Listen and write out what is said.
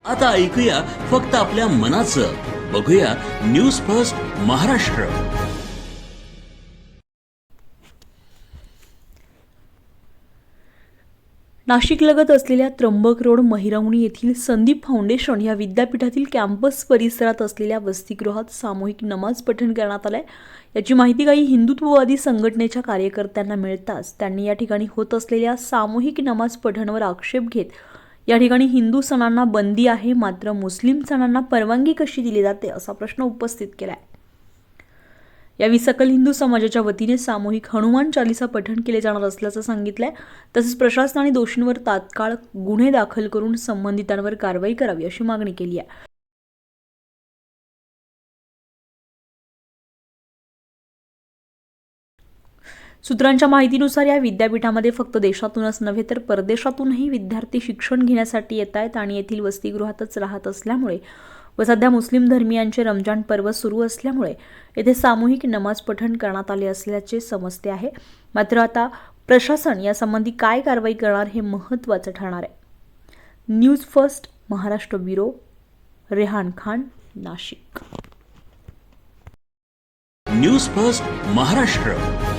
आता ऐकूया फक्त आपल्या मनाचं. बघूया न्यूज फर्स्ट महाराष्ट्र. नाशिकलगत असलेल्या त्र्यंबक रोड महिरवणी येथील संदीप फाउंडेशन या विद्यापीठातील कॅम्पस परिसरात असलेल्या वसतिगृहात सामूहिक नमाज पठण करण्यात आलंय. याची माहिती काही हिंदुत्ववादी संघटनेच्या कार्यकर्त्यांना मिळताच त्यांनी या ठिकाणी होत असलेल्या सामूहिक नमाज पठणवर आक्षेप घेत या ठिकाणी हिंदू सणांना बंदी आहे मात्र मुस्लिम सणांना परवानगी कशी दिली जाते असा प्रश्न उपस्थित केलाय. यावेळी सकल हिंदू समाजाच्या वतीने सामूहिक हनुमान चालीसा पठण केले जाणार असल्याचं सांगितलंय. तसेच प्रशासनाने दोषींवर तात्काळ गुन्हे दाखल करून संबंधितांवर कारवाई करावी अशी मागणी केली आहे. सूत्रांच्या माहितीनुसार या विद्यापीठामध्ये फक्त देशातूनच नव्हे तर परदेशातूनही विद्यार्थी शिक्षण घेण्यासाठी येत आहेत आणि येथील वसतिगृहातच राहत असल्यामुळे व सध्या मुस्लिम धर्मियांचे रमजान पर्व सुरू असल्यामुळे येथे सामूहिक नमाज पठण करण्यात आले असल्याचे समजते आहे. मात्र आता प्रशासन यासंबंधी काय कारवाई करणार हे महत्त्वाचं ठरणार आहे. News first Maharashtra bureau, Rehan Khan, Nashik. News first Maharashtra.